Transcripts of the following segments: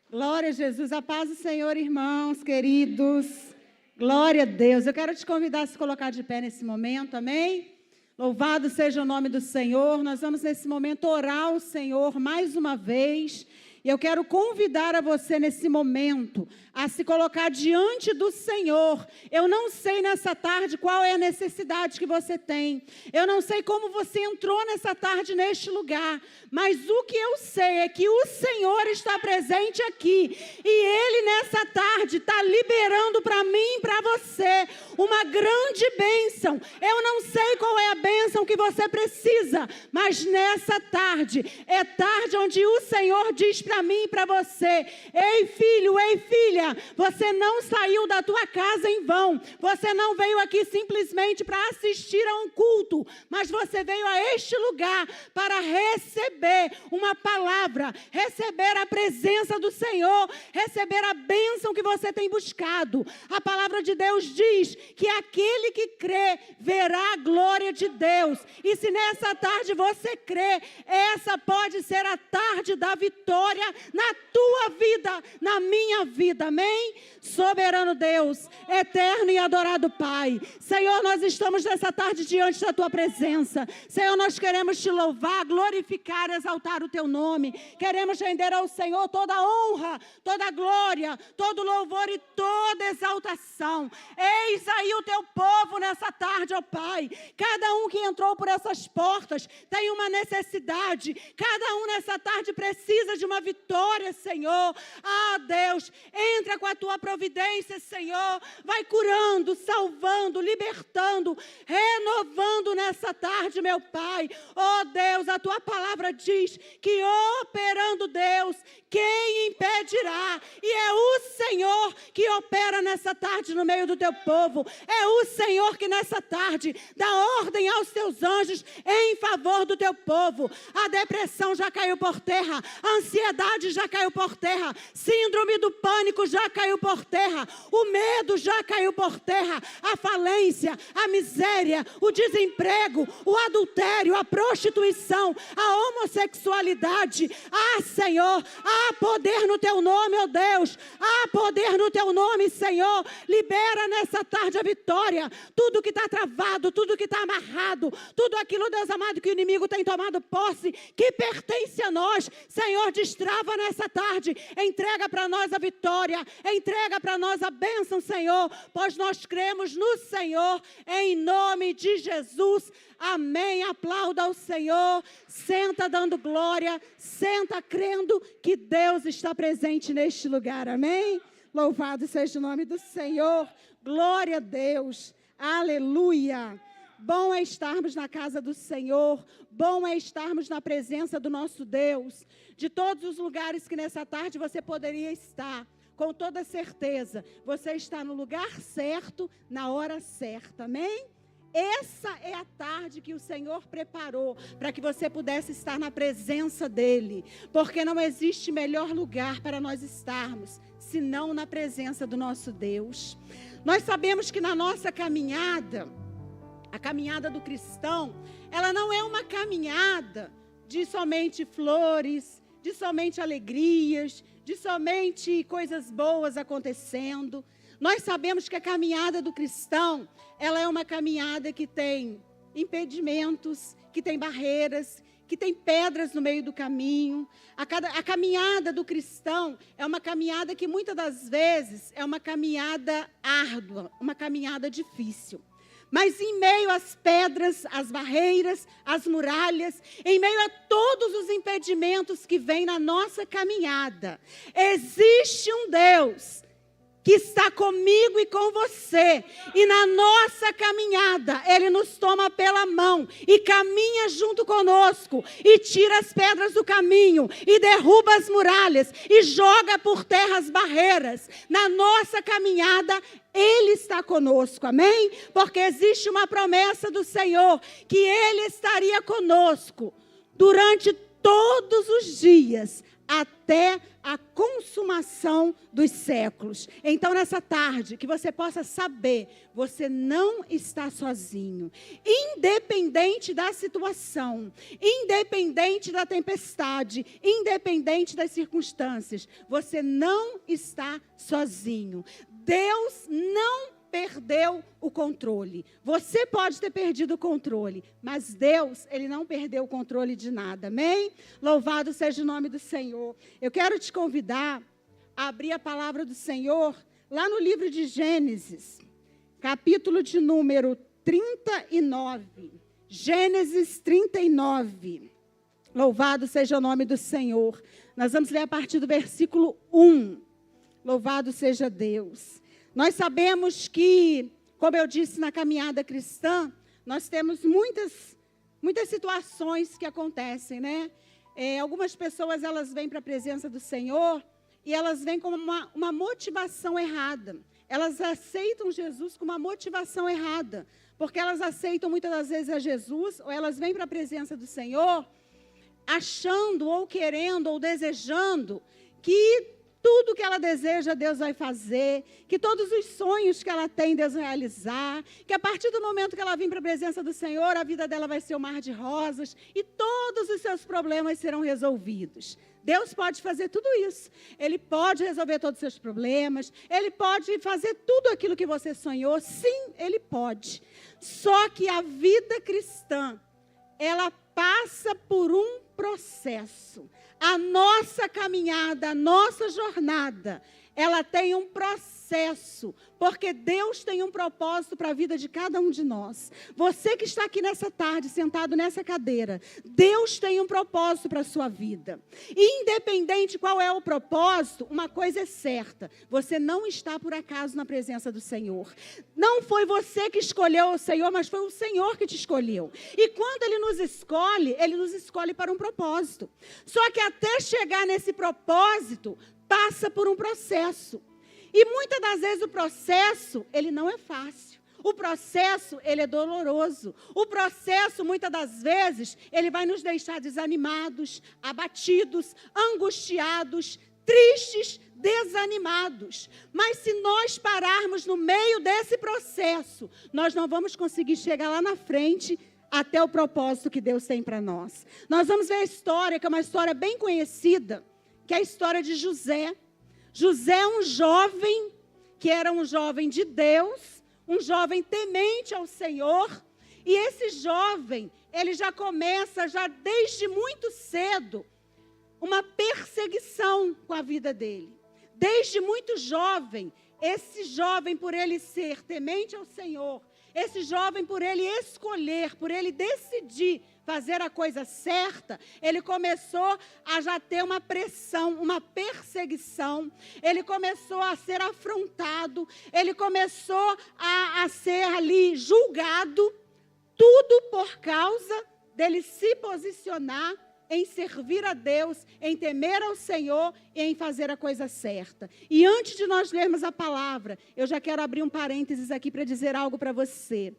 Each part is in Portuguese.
Glória a Jesus, a paz do Senhor, irmãos, queridos. Glória a Deus. Eu quero te convidar a se colocar de pé nesse momento, amém? Louvado seja o nome do Senhor. Nós vamos nesse momento orar ao Senhor mais uma vez. E eu quero convidar a você nesse momento a se colocar diante do Senhor. Eu não sei nessa tarde qual é a necessidade que você tem. Eu não sei como você entrou nessa tarde neste lugar. Mas o que eu sei é que o Senhor está presente aqui. E Ele nessa tarde está liberando para mim e para você uma grande bênção. Eu não sei qual é a bênção que você precisa. Mas nessa tarde, é tarde onde o Senhor diz para mim e para você: ei filho, ei filha, você não saiu da tua casa em vão. Você não veio aqui simplesmente para assistir a um culto, mas você veio a este lugar para receber uma palavra, receber a presença do Senhor, receber a bênção que você tem buscado. A palavra de Deus diz que aquele que crê verá a glória de Deus. E se nessa tarde você crê, essa pode ser a tarde da vitória na tua vida, na minha vida, amém? Soberano Deus, eterno e adorado Pai, Senhor, nós estamos nessa tarde diante da tua presença. Senhor, nós queremos te louvar, glorificar, exaltar o teu nome. Queremos render ao Senhor toda a honra, toda a glória, todo louvor e toda exaltação. Eis aí o teu povo nessa tarde, ó Pai. Cada um que entrou por essas portas tem uma necessidade. Cada um nessa tarde precisa de uma vitória, Senhor. Ah, Deus, entra com a tua providência, Senhor. Vai curando, salvando, libertando, renovando nessa tarde, meu Pai. Oh, Deus, a tua palavra diz que operando Deus, quem impedirá? E é o Senhor que opera nessa tarde no meio do teu povo. É o Senhor que nessa tarde dá ordem aos teus anjos em favor do teu povo. A depressão já caiu por terra, a ansiedade já caiu por terra, síndrome do pânico já caiu por terra, o medo já caiu por terra, a falência, a miséria, o desemprego, o adultério, a prostituição, a homossexualidade. Ah, Senhor, há poder no teu nome, ó Deus, há poder no teu nome, Senhor. Libera nessa tarde a vitória. Tudo que está travado, tudo que está amarrado, tudo aquilo, Deus amado, que o inimigo tem tomado posse, que pertence a nós, Senhor, destrava nessa tarde. Entrega para nós a vitória, entrega para nós a bênção, Senhor, pois nós cremos no Senhor, em nome de Jesus. Amém. Aplauda ao Senhor. Senta dando glória. Senta crendo que Deus está presente neste lugar. Amém. Louvado seja o nome do Senhor. Glória a Deus. Aleluia. Bom é estarmos na casa do Senhor. Bom é estarmos na presença do nosso Deus. De todos os lugares que nessa tarde você poderia estar, com toda certeza, você está no lugar certo, na hora certa. Amém? Essa é a tarde que o Senhor preparou para que você pudesse estar na presença dEle. Porque não existe melhor lugar para nós estarmos, senão na presença do nosso Deus. Nós sabemos que na nossa caminhada, a caminhada do cristão, ela não é uma caminhada de somente flores, de somente alegrias, de somente coisas boas acontecendo. Nós sabemos que a caminhada do cristão, ela é uma caminhada que tem impedimentos, que tem barreiras, que tem pedras no meio do caminho. A caminhada do cristão é uma caminhada que muitas das vezes é uma caminhada árdua, uma caminhada difícil. Mas em meio às pedras, às barreiras, às muralhas, em meio a todos os impedimentos que vêm na nossa caminhada, existe um Deus que está comigo e com você, e na nossa caminhada, Ele nos toma pela mão, e caminha junto conosco, e tira as pedras do caminho, e derruba as muralhas, e joga por terra as barreiras. Na nossa caminhada, Ele está conosco, amém? Porque existe uma promessa do Senhor, que Ele estaria conosco, durante todos os dias, até a consumação dos séculos. Então, nessa tarde, que você possa saber, você não está sozinho. Independente da situação, independente da tempestade, independente das circunstâncias, você não está sozinho. Deus não perdeu o controle. Você pode ter perdido o controle, mas Deus, Ele não perdeu o controle de nada, amém? Louvado seja o nome do Senhor. Eu quero te convidar a abrir a palavra do Senhor lá no livro de Gênesis, capítulo de número 39. Gênesis 39. Louvado seja o nome do Senhor. Nós vamos ler a partir do versículo 1. Louvado seja Deus. Nós sabemos que, como eu disse na caminhada cristã, nós temos muitas situações que acontecem, né? Algumas pessoas, elas vêm para a presença do Senhor e elas vêm com uma motivação errada. Elas aceitam Jesus com uma motivação errada, porque elas aceitam muitas das vezes a Jesus, ou elas vêm para a presença do Senhor achando, ou querendo, ou desejando que tudo que ela deseja, Deus vai fazer, que todos os sonhos que ela tem, Deus vai realizar, que a partir do momento que ela vir para a presença do Senhor, a vida dela vai ser um mar de rosas e todos os seus problemas serão resolvidos. Deus pode fazer tudo isso. Ele pode resolver todos os seus problemas, Ele pode fazer tudo aquilo que você sonhou. Sim, Ele pode. Só que a vida cristã, ela passa por um processo. A nossa caminhada, a nossa jornada, ela tem um processo, porque Deus tem um propósito para a vida de cada um de nós. Você que está aqui nessa tarde, sentado nessa cadeira, Deus tem um propósito para a sua vida. E independente qual é o propósito, uma coisa é certa, você não está por acaso na presença do Senhor. Não foi você que escolheu o Senhor, mas foi o Senhor que te escolheu. E quando Ele nos escolhe para um propósito. Só que até chegar nesse propósito, passa por um processo. E muitas das vezes o processo, ele não é fácil. O processo, ele é doloroso. O processo, muitas das vezes, ele vai nos deixar desanimados, abatidos, angustiados, tristes, desanimados. Mas se nós pararmos no meio desse processo, nós não vamos conseguir chegar lá na frente até o propósito que Deus tem para nós. Nós vamos ver a história, que é uma história bem conhecida, que é a história de José. José é um jovem, que era um jovem de Deus, um jovem temente ao Senhor, e esse jovem, ele já começa, já desde muito cedo, uma perseguição com a vida dele. Desde muito jovem, esse jovem, por ele ser temente ao Senhor, esse jovem, por ele escolher, por ele decidir fazer a coisa certa, ele começou a já ter uma pressão, uma perseguição, ele começou a ser afrontado, ele começou a ser ali julgado, tudo por causa dele se posicionar em servir a Deus, em temer ao Senhor e em fazer a coisa certa. E antes de nós lermos a palavra, eu já quero abrir um parênteses aqui para dizer algo para você.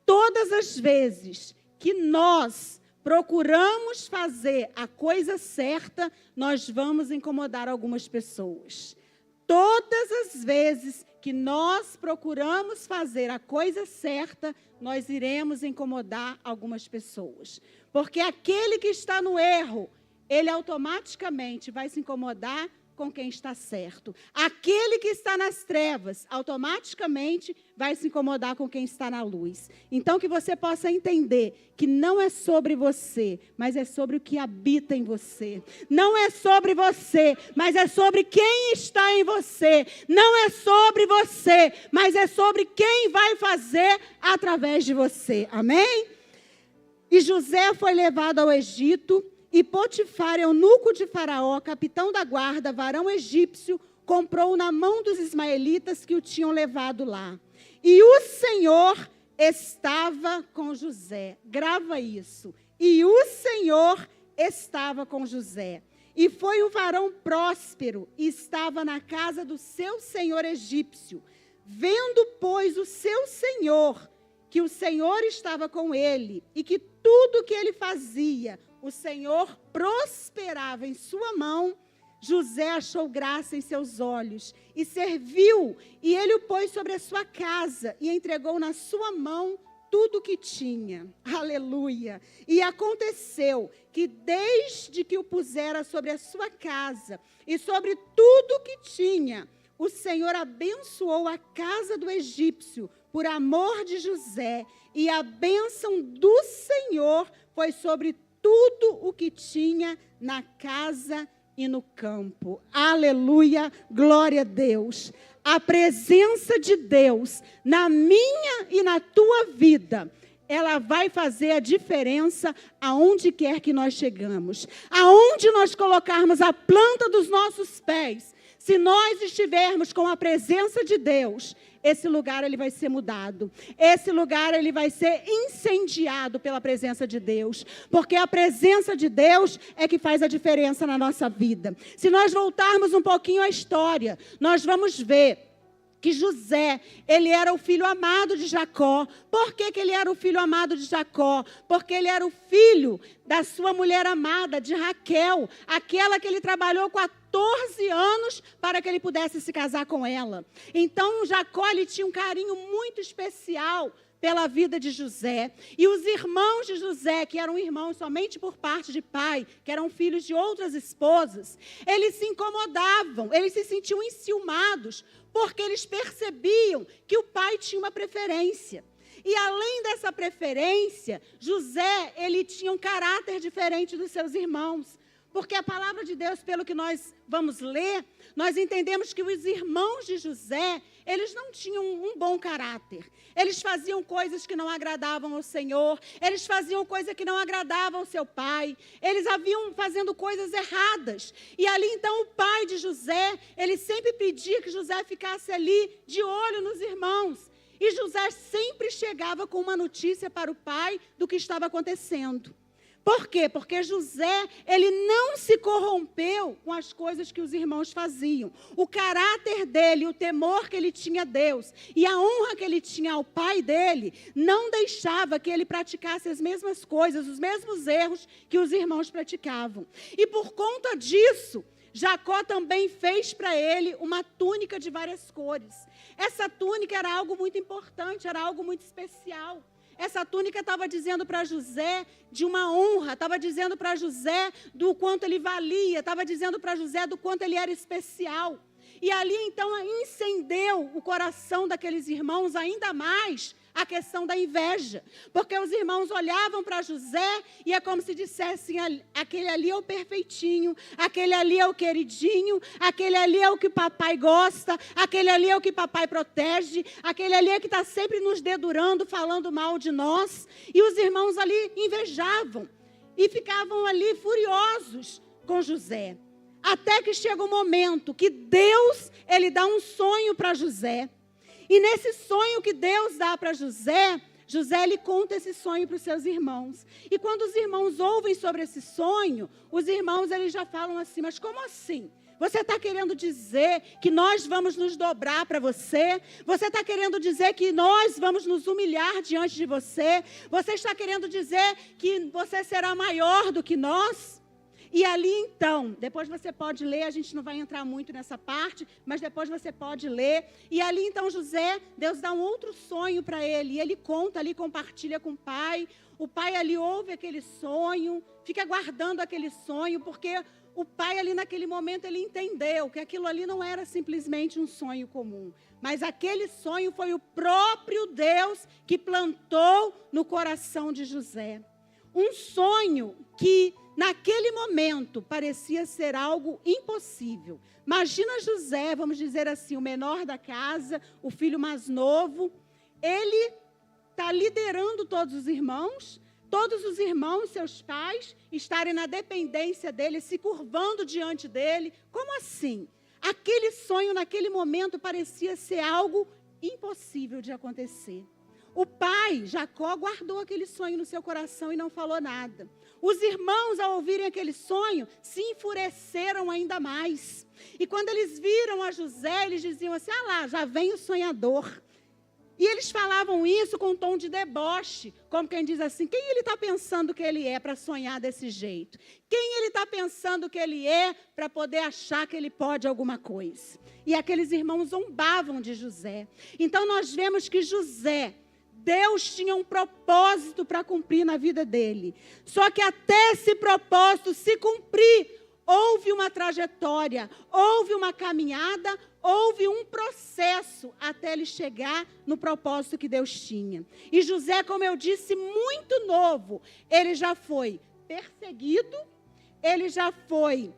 Todas as vezes que nós procuramos fazer a coisa certa, nós vamos incomodar algumas pessoas. Todas as vezes que nós procuramos fazer a coisa certa, nós iremos incomodar algumas pessoas. Porque aquele que está no erro, ele automaticamente vai se incomodar com quem está certo. Aquele que está nas trevas, automaticamente vai se incomodar com quem está na luz. Então, que você possa entender que não é sobre você, mas é sobre o que habita em você. Não é sobre você, mas é sobre quem está em você. Não é sobre você, mas é sobre quem vai fazer através de você. Amém? E José foi levado ao Egito, e Potifar, eunuco de Faraó, capitão da guarda, varão egípcio, comprou na mão dos ismaelitas que o tinham levado lá. E o Senhor estava com José. Grava isso. E o Senhor estava com José. E foi um varão próspero, e estava na casa do seu senhor egípcio. Vendo, pois, o seu senhor, que o Senhor estava com ele, e que tudo que ele fazia o Senhor prosperava em sua mão, José achou graça em seus olhos e serviu, e ele o pôs sobre a sua casa e entregou na sua mão tudo o que tinha. Aleluia! E aconteceu que desde que o pusera sobre a sua casa e sobre tudo o que tinha, o Senhor abençoou a casa do egípcio por amor de José, e a bênção do Senhor foi sobre tudo o que tinha na casa e no campo. Aleluia, glória a Deus. A presença de Deus na minha e na tua vida, ela vai fazer a diferença aonde quer que nós chegamos. Aonde nós colocarmos a planta dos nossos pés, se nós estivermos com a presença de Deus, esse lugar ele vai ser mudado. Esse lugar ele vai ser incendiado pela presença de Deus. Porque a presença de Deus é que faz a diferença na nossa vida. Se nós voltarmos um pouquinho à história, nós vamos ver que José, ele era o filho amado de Jacó. Por que ele era o filho amado de Jacó? Porque ele era o filho da sua mulher amada, de Raquel, aquela que ele trabalhou 14 anos para que ele pudesse se casar com ela. Então, Jacó, ele tinha um carinho muito especial pela vida de José. E os irmãos de José, que eram irmãos somente por parte de pai, que eram filhos de outras esposas, eles se incomodavam, eles se sentiam enciumados, porque eles percebiam que o pai tinha uma preferência. E além dessa preferência, José, ele tinha um caráter diferente dos seus irmãos. Porque a palavra de Deus, pelo que nós vamos ler, nós entendemos que os irmãos de José, eles não tinham um bom caráter. Eles faziam coisas que não agradavam ao Senhor, eles faziam coisas que não agradavam ao seu pai, eles haviam fazendo coisas erradas. E ali então o pai de José, ele sempre pedia que José ficasse ali de olho nos irmãos. E José sempre chegava com uma notícia para o pai do que estava acontecendo. Por quê? Porque José, ele não se corrompeu com as coisas que os irmãos faziam. O caráter dele, o temor que ele tinha a Deus e a honra que ele tinha ao pai dele, não deixava que ele praticasse as mesmas coisas, os mesmos erros que os irmãos praticavam. E por conta disso, Jacó também fez para ele uma túnica de várias cores. Essa túnica era algo muito importante, era algo muito especial. Essa túnica estava dizendo para José de uma honra, estava dizendo para José do quanto ele valia, estava dizendo para José do quanto ele era especial. E ali então incendeu o coração daqueles irmãos ainda mais a questão da inveja. Porque os irmãos olhavam para José e é como se dissessem, aquele ali é o perfeitinho, aquele ali é o queridinho, aquele ali é o que papai gosta, aquele ali é o que papai protege, aquele ali é que está sempre nos dedurando, falando mal de nós. E os irmãos ali invejavam e ficavam ali furiosos com José. Até que chega um momento que Deus, ele dá um sonho para José. E nesse sonho que Deus dá para José, José ele conta esse sonho para os seus irmãos. E quando os irmãos ouvem sobre esse sonho, os irmãos eles já falam assim, mas como assim? Você está querendo dizer que nós vamos nos dobrar para você? Você está querendo dizer que nós vamos nos humilhar diante de você? Você está querendo dizer que você será maior do que nós? E ali então, depois você pode ler, a gente não vai entrar muito nessa parte, mas depois você pode ler. E ali então José, Deus dá um outro sonho para ele, e ele conta ali, compartilha com o pai. O pai ali ouve aquele sonho, fica guardando aquele sonho, porque o pai ali naquele momento ele entendeu que aquilo ali não era simplesmente um sonho comum. Mas aquele sonho foi o próprio Deus que plantou no coração de José. Um sonho que naquele momento parecia ser algo impossível. Imagina José, vamos dizer assim, o menor da casa, o filho mais novo. Ele está liderando todos os irmãos, seus pais, estarem na dependência dele, se curvando diante dele. Como assim? Aquele sonho naquele momento parecia ser algo impossível de acontecer. O pai, Jacó, guardou aquele sonho no seu coração e não falou nada. Os irmãos, ao ouvirem aquele sonho, se enfureceram ainda mais. E quando eles viram a José, eles diziam assim, lá, já vem o sonhador. E eles falavam isso com um tom de deboche, como quem diz assim, quem ele está pensando que ele é para sonhar desse jeito? Quem ele está pensando que ele é para poder achar que ele pode alguma coisa? E aqueles irmãos zombavam de José. Então nós vemos que José, Deus tinha um propósito para cumprir na vida dele. Só que até esse propósito se cumprir, houve uma trajetória, houve uma caminhada, houve um processo até ele chegar no propósito que Deus tinha. E José, como eu disse, muito novo, ele já foi perseguido, ele já foi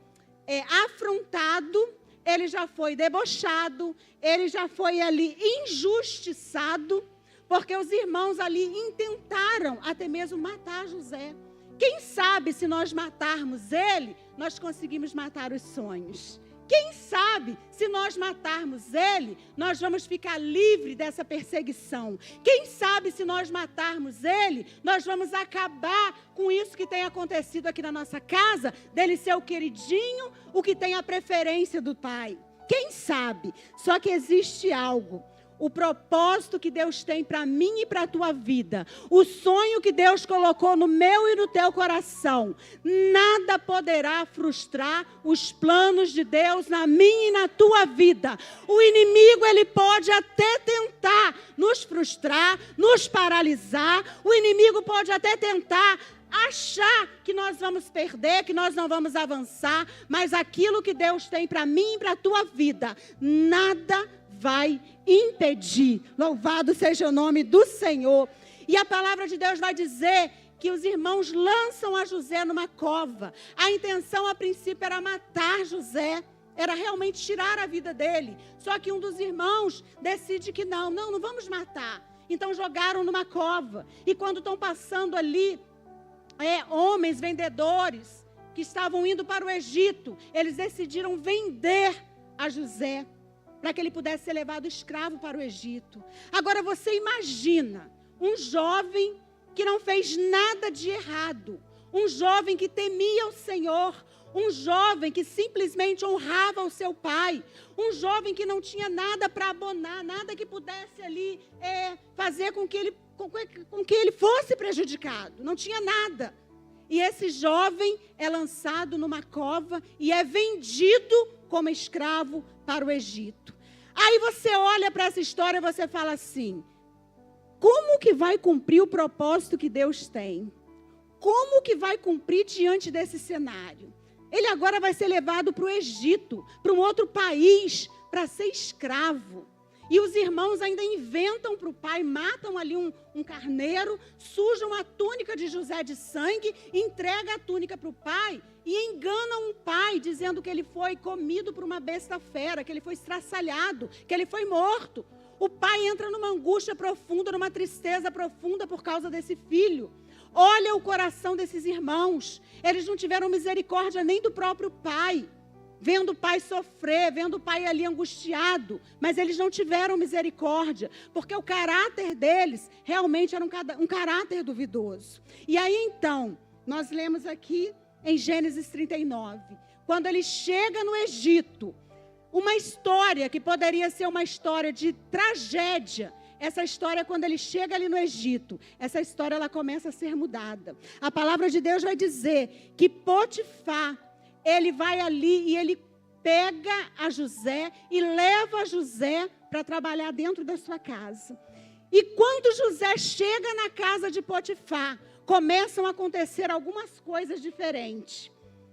afrontado, ele já foi debochado, ele já foi ali injustiçado, porque os irmãos ali intentaram até mesmo matar José. Quem sabe se nós matarmos ele, nós conseguimos matar os sonhos. Quem sabe se nós matarmos ele, nós vamos ficar livres dessa perseguição. Quem sabe se nós matarmos ele, nós vamos acabar com isso que tem acontecido aqui na nossa casa, dele ser o queridinho, o que tem a preferência do pai. Quem sabe? Só que existe algo. O propósito que Deus tem para mim e para a tua vida, o sonho que Deus colocou no meu e no teu coração, nada poderá frustrar os planos de Deus na minha e na tua vida. O inimigo, ele pode até tentar nos frustrar, nos paralisar, o inimigo pode até tentar achar que nós vamos perder, que nós não vamos avançar, mas aquilo que Deus tem para mim e para a tua vida, nada vai impedir. Louvado seja o nome do Senhor. E a palavra de Deus vai dizer que os irmãos lançam a José numa cova. A intenção a princípio era matar José, era realmente tirar a vida dele. Só que um dos irmãos decide que não vamos matar. Então jogaram numa cova. E quando estão passando ali, homens vendedores que estavam indo para o Egito, eles decidiram vender a José, para que ele pudesse ser levado escravo para o Egito. Agora você imagina um jovem que não fez nada de errado, um jovem que temia o Senhor, um jovem que simplesmente honrava o seu pai, um jovem que não tinha nada para abonar, nada que pudesse ali fazer com que ele fosse prejudicado, não tinha nada. E esse jovem é lançado numa cova e é vendido como escravo para o Egito. Aí você olha para essa história e você fala assim, como que vai cumprir o propósito que Deus tem? Como que vai cumprir diante desse cenário? Ele agora vai ser levado para o Egito, para um outro país, para ser escravo. E os irmãos ainda inventam para o pai, matam ali um carneiro, sujam a túnica de José de sangue, entregam a túnica para o pai e enganam o pai, dizendo que ele foi comido por uma besta fera, que ele foi estraçalhado, que ele foi morto. O pai entra numa angústia profunda, numa tristeza profunda por causa desse filho. Olha o coração desses irmãos. Eles não tiveram misericórdia nem do próprio pai. Vendo o pai sofrer, vendo o pai ali angustiado, mas eles não tiveram misericórdia, porque o caráter deles realmente era um caráter duvidoso. E aí então, nós lemos aqui em Gênesis 39, quando ele chega no Egito, uma história que poderia ser uma história de tragédia. Essa história, quando ele chega ali no Egito, essa história ela começa a ser mudada. A palavra de Deus vai dizer que Potifar, ele vai ali e ele pega a José e leva a José para trabalhar dentro da sua casa. E quando José chega na casa de Potifar, começam a acontecer algumas coisas diferentes.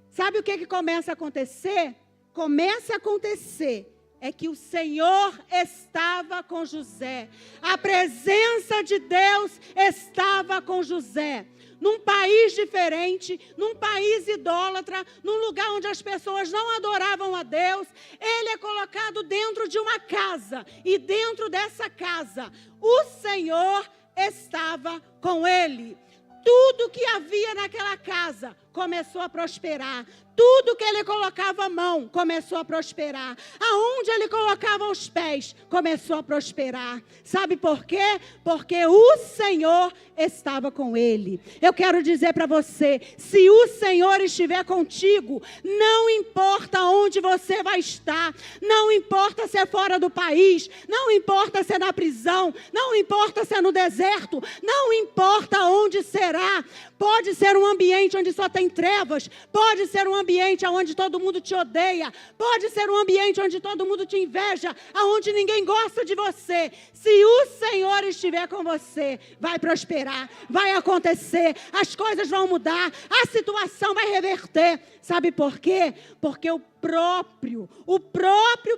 Sabe o que começa a acontecer? Começa a acontecer que o Senhor estava com José. A presença de Deus estava com José. Num país diferente, num país idólatra, num lugar onde as pessoas não adoravam a Deus, ele é colocado dentro de uma casa. E dentro dessa casa, o Senhor estava com ele. Tudo que havia naquela casa começou a prosperar. Tudo que ele colocava a mão começou a prosperar. Aonde ele colocava os pés começou a prosperar. Sabe por quê? Porque o Senhor estava com ele. Eu quero dizer para você, se o Senhor estiver contigo, não importa onde você vai estar, não importa se é fora do país, não importa se é na prisão, não importa se é no deserto, não importa onde será. Pode ser um ambiente onde só tem trevas, pode ser um ambiente onde todo mundo te odeia, pode ser um ambiente onde todo mundo te inveja, onde ninguém gosta de você. Se o Senhor estiver com você, vai prosperar, vai acontecer, as coisas vão mudar, a situação vai reverter. Sabe por quê? Porque o próprio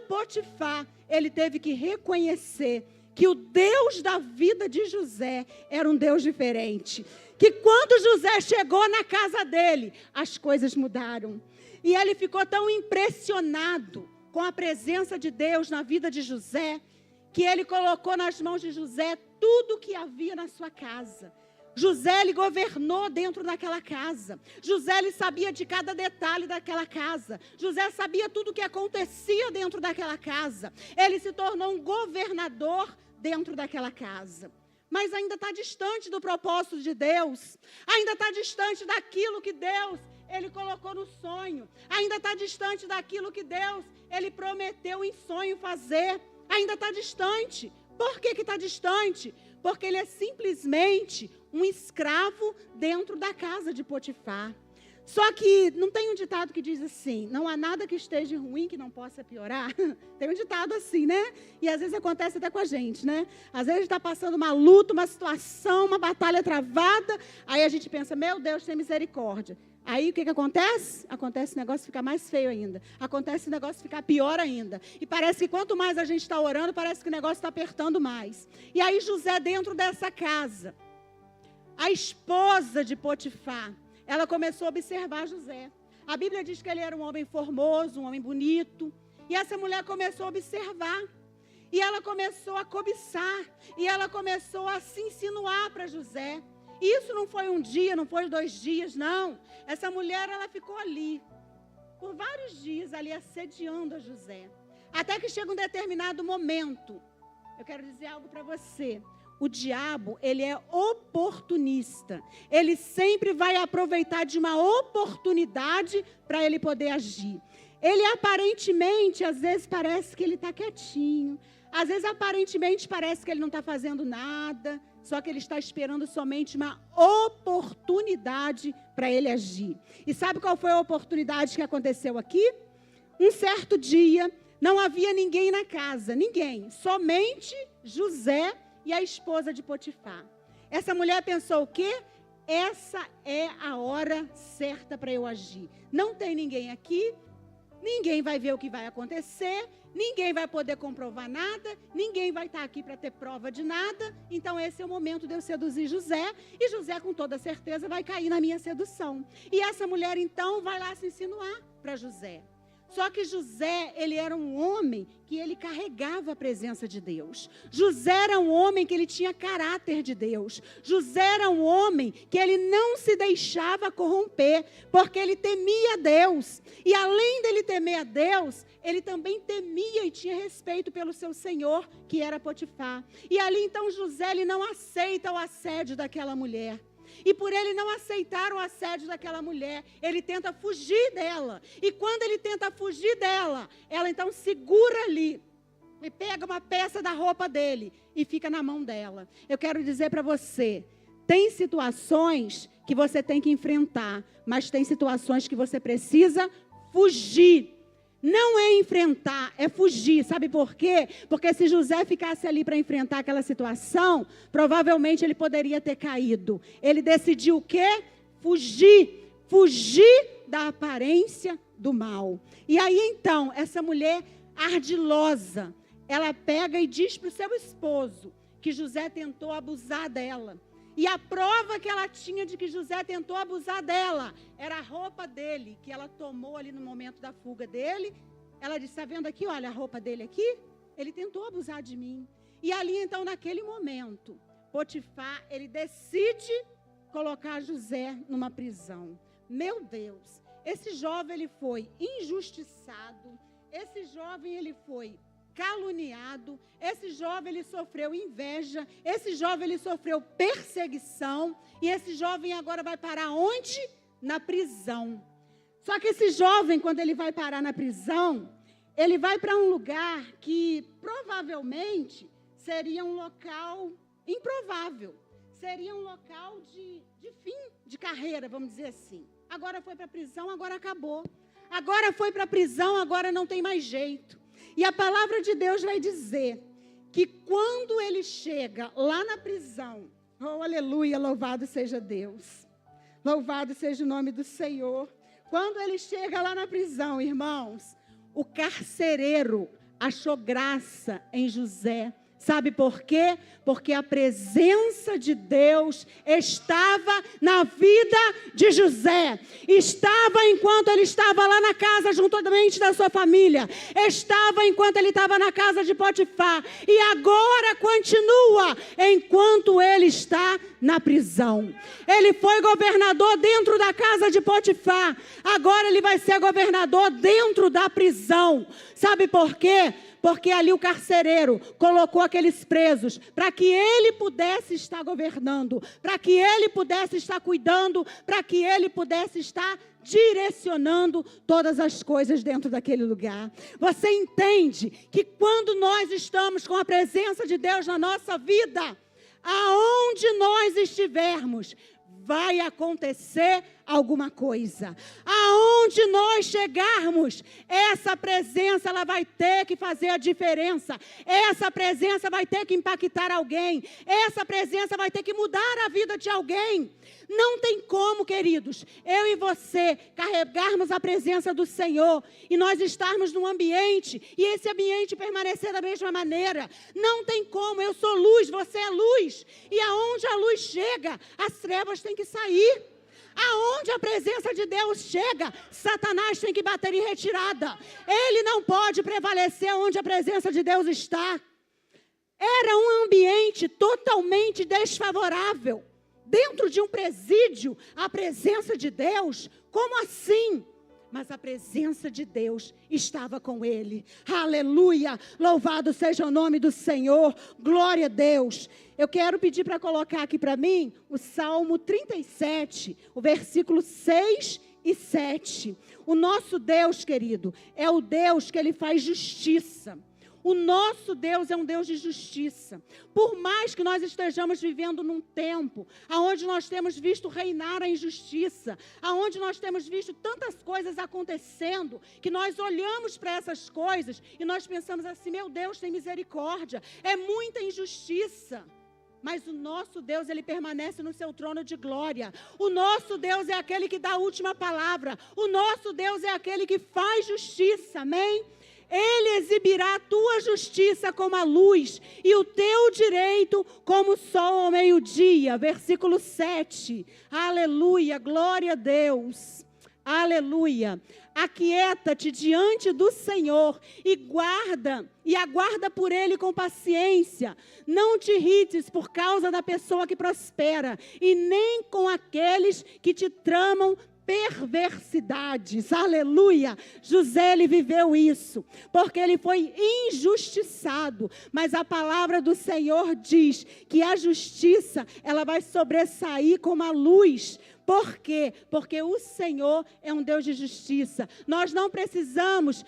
Potifar, ele teve que reconhecer que o Deus da vida de José era um Deus diferente. Que quando José chegou na casa dele, as coisas mudaram. E ele ficou tão impressionado com a presença de Deus na vida de José, que ele colocou nas mãos de José tudo o que havia na sua casa. José, ele governou dentro daquela casa. José, ele sabia de cada detalhe daquela casa. José sabia tudo o que acontecia dentro daquela casa. Ele se tornou um governador dentro daquela casa. Mas ainda está distante do propósito de Deus. Ainda está distante daquilo que Deus, ele colocou no sonho. Ainda está distante daquilo que Deus, ele prometeu em sonho fazer. Ainda está distante. Por que está distante? Porque ele é simplesmente um escravo dentro da casa de Potifar. Só que não tem um ditado que diz assim, não há nada que esteja ruim que não possa piorar? Tem um ditado assim, né? E às vezes acontece até com a gente, né? Às vezes a gente está passando uma luta, uma situação, uma batalha travada, aí a gente pensa, meu Deus, tem misericórdia. Aí o que acontece? Acontece o negócio ficar mais feio ainda. Acontece o negócio ficar pior ainda. E parece que quanto mais a gente está orando, parece que o negócio está apertando mais. E aí José dentro dessa casa, a esposa de Potifar, ela começou a observar José. A Bíblia diz que ele era um homem formoso, um homem bonito. E essa mulher começou a observar. E ela começou a cobiçar. E ela começou a se insinuar para José. Isso não foi um dia, não foi 2 dias, não. Essa mulher, ela ficou ali, por vários dias, ali assediando a José. Até que chega um determinado momento. Eu quero dizer algo para você. O diabo, ele é oportunista. Ele sempre vai aproveitar de uma oportunidade para ele poder agir. Ele aparentemente, às vezes parece que ele está quietinho. Às vezes aparentemente parece que ele não está fazendo nada. Só que ele está esperando somente uma oportunidade para ele agir. E sabe qual foi a oportunidade que aconteceu aqui? Um certo dia, não havia ninguém na casa. Ninguém. Somente José e a esposa de Potifar. Essa mulher pensou o quê? Essa é a hora certa para eu agir. Não tem ninguém aqui, ninguém vai ver o que vai acontecer, ninguém vai poder comprovar nada, ninguém vai estar aqui para ter prova de nada. Então esse é o momento de eu seduzir José, e José com toda certeza vai cair na minha sedução. E essa mulher então vai lá se insinuar para José. Só que José, ele era um homem que ele carregava a presença de Deus. José era um homem que ele tinha caráter de Deus. José era um homem que ele não se deixava corromper, porque ele temia Deus. E além dele temer a Deus, ele também temia e tinha respeito pelo seu senhor, que era Potifar. E ali então José, ele não aceita o assédio daquela mulher. E por ele não aceitar o assédio daquela mulher, ele tenta fugir dela. E quando ele tenta fugir dela, ela então segura ali e pega uma peça da roupa dele e fica na mão dela. Eu quero dizer para você, tem situações que você tem que enfrentar, mas tem situações que você precisa fugir. Não é enfrentar, é fugir. Sabe por quê? Porque se José ficasse ali para enfrentar aquela situação, provavelmente ele poderia ter caído. Ele decidiu o quê? Fugir. Fugir da aparência do mal. E aí então, essa mulher ardilosa, ela pega e diz para o seu esposo que José tentou abusar dela. E a prova que ela tinha de que José tentou abusar dela era a roupa dele, que ela tomou ali no momento da fuga dele. Ela disse, está vendo aqui, olha a roupa dele aqui? Ele tentou abusar de mim. E ali então, naquele momento, Potifar, ele decide colocar José numa prisão. Meu Deus, esse jovem ele foi injustiçado, esse jovem ele foi caluniado, esse jovem ele sofreu inveja, esse jovem ele sofreu perseguição, e esse jovem agora vai parar onde? Na prisão. Só que esse jovem, quando ele vai parar na prisão, ele vai para um lugar que provavelmente seria um local improvável, seria um local de fim de carreira, vamos dizer assim. Agora foi para a prisão, agora acabou. Agora foi para a prisão, agora não tem mais jeito. E a palavra de Deus vai dizer que quando ele chega lá na prisão, oh aleluia, louvado seja Deus, louvado seja o nome do Senhor. Quando ele chega lá na prisão, irmãos, o carcereiro achou graça em José. Sabe por quê? Porque a presença de Deus estava na vida de José. Estava enquanto ele estava lá na casa, juntamente da sua família. Estava enquanto ele estava na casa de Potifar. E agora continua enquanto ele está na prisão. Ele foi governador dentro da casa de Potifar. Agora ele vai ser governador dentro da prisão. Sabe por quê? Porque ali o carcereiro colocou aqueles presos para que ele pudesse estar governando, para que ele pudesse estar cuidando, para que ele pudesse estar direcionando todas as coisas dentro daquele lugar. Você entende que quando nós estamos com a presença de Deus na nossa vida, aonde nós estivermos, vai acontecer alguma coisa. Aonde nós chegarmos, essa presença ela vai ter que fazer a diferença. Essa presença vai ter que impactar alguém. Essa presença vai ter que mudar a vida de alguém. Não tem como, queridos, eu e você carregarmos a presença do Senhor e nós estarmos num ambiente e esse ambiente permanecer da mesma maneira. Não tem como, eu sou luz, você é luz. E aonde a luz chega, as trevas têm que sair. Aonde a presença de Deus chega, Satanás tem que bater em retirada. Ele não pode prevalecer onde a presença de Deus está. Era um ambiente totalmente desfavorável. Dentro de um presídio, a presença de Deus, como assim? Mas a presença de Deus estava com ele. Aleluia! Louvado seja o nome do Senhor. Glória a Deus. Eu quero pedir para colocar aqui para mim o Salmo 37, o versículo 6 e 7. O nosso Deus, querido, é o Deus que ele faz justiça. O nosso Deus é um Deus de justiça. Por mais que nós estejamos vivendo num tempo onde nós temos visto reinar a injustiça, onde nós temos visto tantas coisas acontecendo, que nós olhamos para essas coisas e nós pensamos assim, meu Deus, tem misericórdia, é muita injustiça. Mas o nosso Deus, ele permanece no seu trono de glória. O nosso Deus é aquele que dá a última palavra. O nosso Deus é aquele que faz justiça, amém? Ele exibirá a tua justiça como a luz e o teu direito como o sol ao meio-dia. Versículo 7. Aleluia, glória a Deus. Aleluia. Aquieta-te diante do Senhor e aguarda por Ele com paciência. Não te irrites por causa da pessoa que prospera e nem com aqueles que te tramam perversidades. Aleluia. José, ele viveu isso, porque ele foi injustiçado, mas a palavra do Senhor diz que a justiça, ela vai sobressair como a luz. Por quê? Porque o Senhor é um Deus de justiça. Nós não precisamos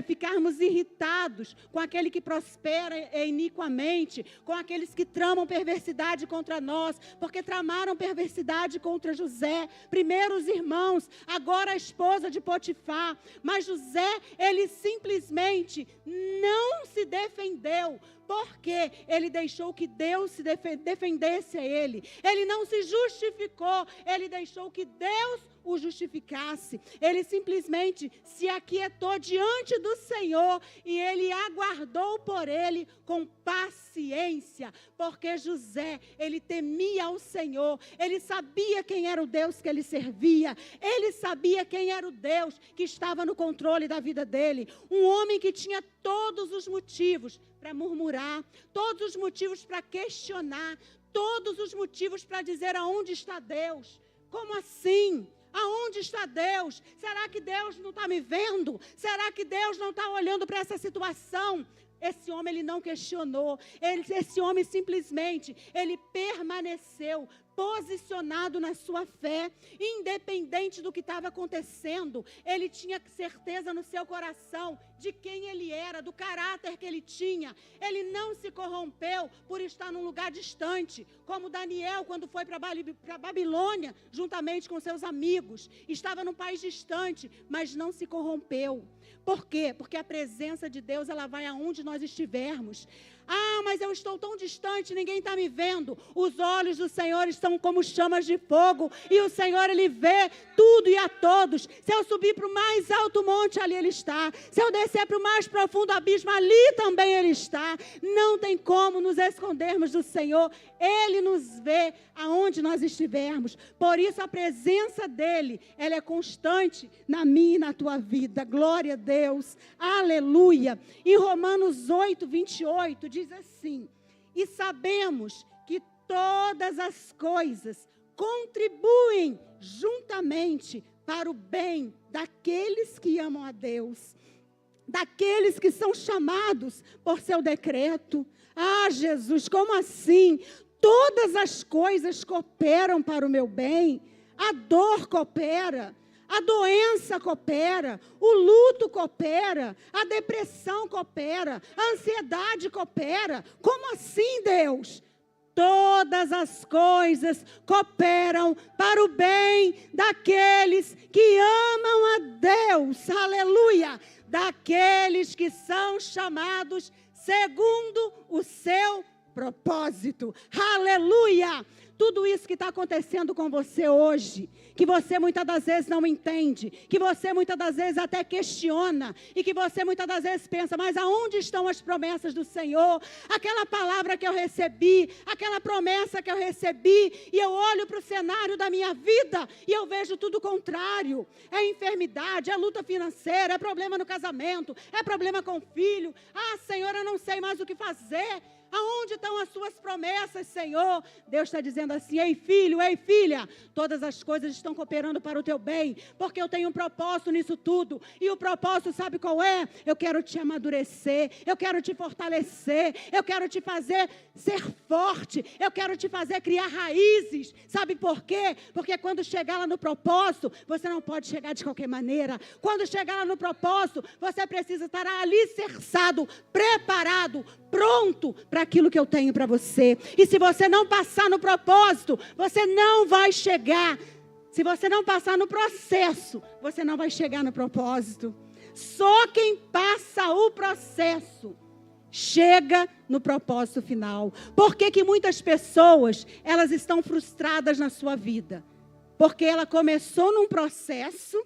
ficarmos irritados com aquele que prospera iniquamente, com aqueles que tramam perversidade contra nós, porque tramaram perversidade contra José. Primeiro os irmãos, agora a esposa de Potifar. Mas José, ele simplesmente não se defendeu, porque ele deixou que Deus se defendesse a ele. Ele não se justificou, ele deixou que Deus o justificasse. Ele simplesmente se aquietou diante do Senhor e ele aguardou por ele com paciência, porque José, ele temia ao Senhor, ele sabia quem era o Deus que ele servia, ele sabia quem era o Deus que estava no controle da vida dele. Um homem que tinha todos os motivos para murmurar, todos os motivos para questionar, todos os motivos para dizer aonde está Deus. Como assim? Aonde está Deus? Será que Deus não está me vendo? Será que Deus não está olhando para essa situação? Esse homem, ele não questionou. Esse homem simplesmente, ele permaneceu posicionado na sua fé, independente do que estava acontecendo. Ele tinha certeza no seu coração de quem ele era, do caráter que ele tinha. Ele não se corrompeu por estar num lugar distante, como Daniel, quando foi para Babilônia, juntamente com seus amigos. Estava num país distante, mas não se corrompeu. Por quê? Porque a presença de Deus, ela vai aonde nós estivermos. Ah, mas eu estou tão distante, ninguém está me vendo. Os olhos do Senhor estão como chamas de fogo, e o Senhor, ele vê tudo e a todos. Se eu subir para o mais alto monte, ali ele está. Se eu descer para o mais profundo abismo, ali também ele está. Não tem como nos escondermos do Senhor. Ele nos vê aonde nós estivermos. Por isso a presença dele, ela é constante na minha e na tua vida. Glória a Deus. Aleluia. Em Romanos 8, 28, diz assim: e sabemos que todas as coisas contribuem juntamente para o bem daqueles que amam a Deus, daqueles que são chamados por seu decreto. Ah, Jesus, como assim? Todas as coisas cooperam para o meu bem. A dor coopera, a doença coopera, o luto coopera, a depressão coopera, a ansiedade coopera. Como assim, Deus? Todas as coisas cooperam para o bem daqueles que amam a Deus. Aleluia! Daqueles que são chamados segundo o seu propósito. Aleluia! Tudo isso que está acontecendo com você hoje, que você muitas das vezes não entende, que você muitas das vezes até questiona, e que você muitas das vezes pensa, mas aonde estão as promessas do Senhor? Aquela palavra que eu recebi, aquela promessa que eu recebi, e eu olho para o cenário da minha vida, e eu vejo tudo o contrário. É enfermidade, é luta financeira, é problema no casamento, é problema com o filho. Ah, Senhor, eu não sei mais o que fazer. Aonde estão as suas promessas, Senhor? Deus está dizendo assim: ei filho, ei filha, todas as coisas estão cooperando para o teu bem, porque eu tenho um propósito nisso tudo. E o propósito, sabe qual é? Eu quero te amadurecer, eu quero te fortalecer, eu quero te fazer ser forte, eu quero te fazer criar raízes. Sabe por quê? Porque quando chegar lá no propósito, você não pode chegar de qualquer maneira. Quando chegar lá no propósito, você precisa estar alicerçado, preparado, pronto para aquilo que eu tenho para você. E se você não passar no propósito, você não vai chegar. Se você não passar no processo, você não vai chegar no propósito. Só quem passa o processo chega no propósito final. Por que que muitas pessoas, elas estão frustradas na sua vida? Porque ela começou num processo,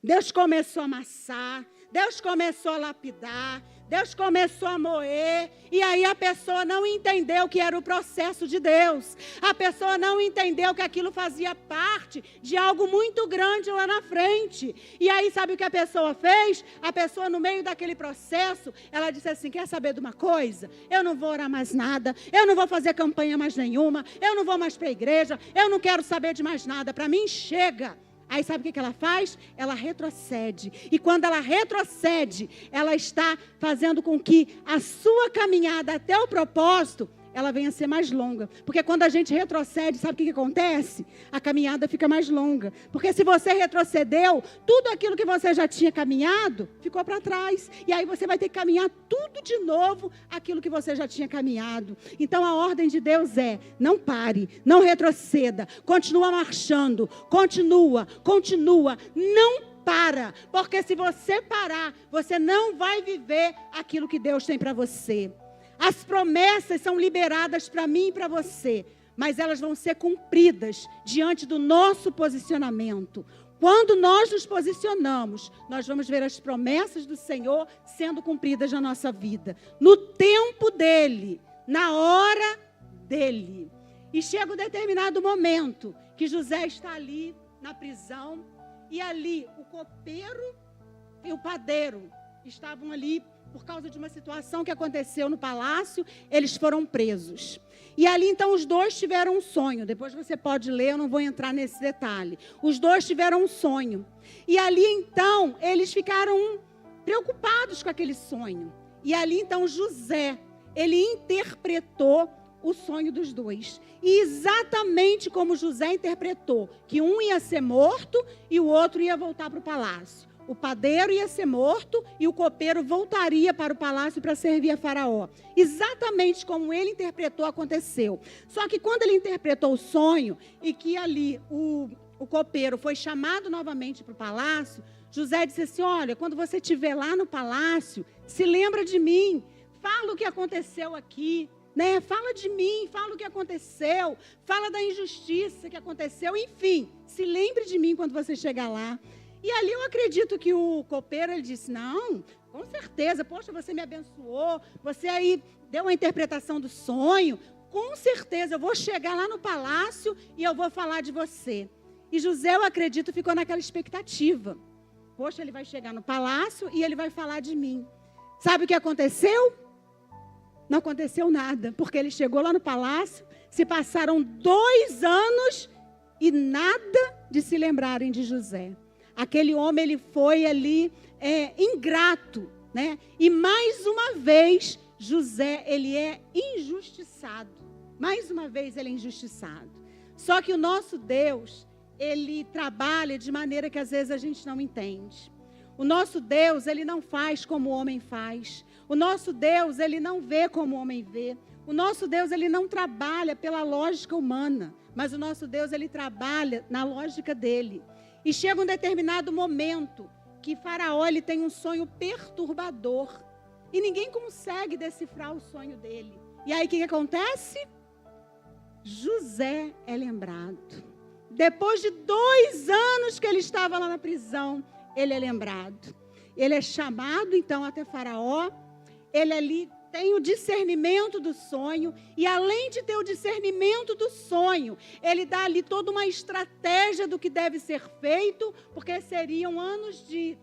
Deus começou a amassar, Deus começou a lapidar, Deus começou a moer, e aí a pessoa não entendeu que era o processo de Deus. A pessoa não entendeu que aquilo fazia parte de algo muito grande lá na frente. E aí sabe o que a pessoa fez? A pessoa, no meio daquele processo, ela disse assim: quer saber de uma coisa? Eu não vou orar mais nada, eu não vou fazer campanha mais nenhuma, eu não vou mais para a igreja, eu não quero saber de mais nada, para mim chega. Aí sabe o que ela faz? Ela retrocede. E quando ela retrocede, ela está fazendo com que a sua caminhada até o propósito, ela venha a ser mais longa. Porque quando a gente retrocede, sabe o que acontece? A caminhada fica mais longa. Porque se você retrocedeu, tudo aquilo que você já tinha caminhado, ficou para trás. E aí você vai ter que caminhar tudo de novo, aquilo que você já tinha caminhado. Então a ordem de Deus é: não pare, não retroceda, continua marchando, continua, não para. Porque se você parar, você não vai viver aquilo que Deus tem para você. As promessas são liberadas para mim e para você, mas elas vão ser cumpridas diante do nosso posicionamento. Quando nós nos posicionamos, nós vamos ver as promessas do Senhor sendo cumpridas na nossa vida, no tempo dEle, na hora dEle. E chega um determinado momento que José está ali na prisão, e ali o copeiro e o padeiro estavam ali por causa de uma situação que aconteceu no palácio, eles foram presos. E ali, então, os dois tiveram um sonho. Depois você pode ler, eu não vou entrar nesse detalhe. Os dois tiveram um sonho. E ali, então, eles ficaram preocupados com aquele sonho. E ali, então, José, ele interpretou o sonho dos dois. E exatamente como José interpretou, que um ia ser morto e o outro ia voltar para o palácio. O padeiro ia ser morto e o copeiro voltaria para o palácio para servir a Faraó. Exatamente como ele interpretou, aconteceu. Só que quando ele interpretou o sonho e que ali o copeiro foi chamado novamente para o palácio, José disse assim: olha, quando você estiver lá no palácio, se lembra de mim, fala o que aconteceu aqui, né? Fala de mim, fala o que aconteceu, fala da injustiça que aconteceu, enfim, se lembre de mim quando você chegar lá. E ali eu acredito que o copeiro, ele disse: não, com certeza, poxa, você me abençoou, você aí deu uma interpretação do sonho, com certeza eu vou chegar lá no palácio e eu vou falar de você. E José, eu acredito, ficou naquela expectativa. Poxa, ele vai chegar no palácio e ele vai falar de mim. Sabe o que aconteceu? Não aconteceu nada, porque ele chegou lá no palácio, se passaram 2 anos e nada de se lembrarem de José. Aquele homem, ele foi ali ingrato, né? E mais uma vez, José, ele é injustiçado. Mais uma vez, ele é injustiçado. Só que o nosso Deus, ele trabalha de maneira que às vezes a gente não entende. O nosso Deus, ele não faz como o homem faz. O nosso Deus, ele não vê como o homem vê. O nosso Deus, ele não trabalha pela lógica humana, mas o nosso Deus, ele trabalha na lógica dele. E chega um determinado momento que Faraó, ele tem um sonho perturbador. E ninguém consegue decifrar o sonho dele. E aí o que acontece? José é lembrado. Depois de 2 anos que ele estava lá na prisão, ele é lembrado. Ele é chamado então até Faraó. Ele ali tem o discernimento do sonho, e além de ter o discernimento do sonho, ele dá ali toda uma estratégia do que deve ser feito, porque seriam anos de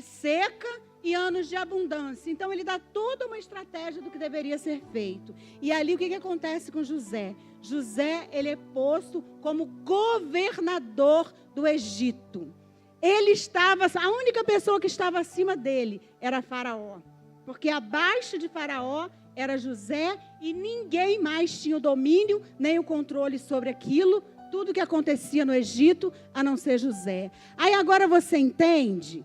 seca e anos de abundância. Então ele dá toda uma estratégia do que deveria ser feito. E ali o que acontece com José? José, ele é posto como governador do Egito. Ele estava, a única pessoa que estava acima dele era Faraó. Porque abaixo de Faraó era José e ninguém mais tinha o domínio, nem o controle sobre aquilo, tudo que acontecia no Egito, a não ser José. Aí agora você entende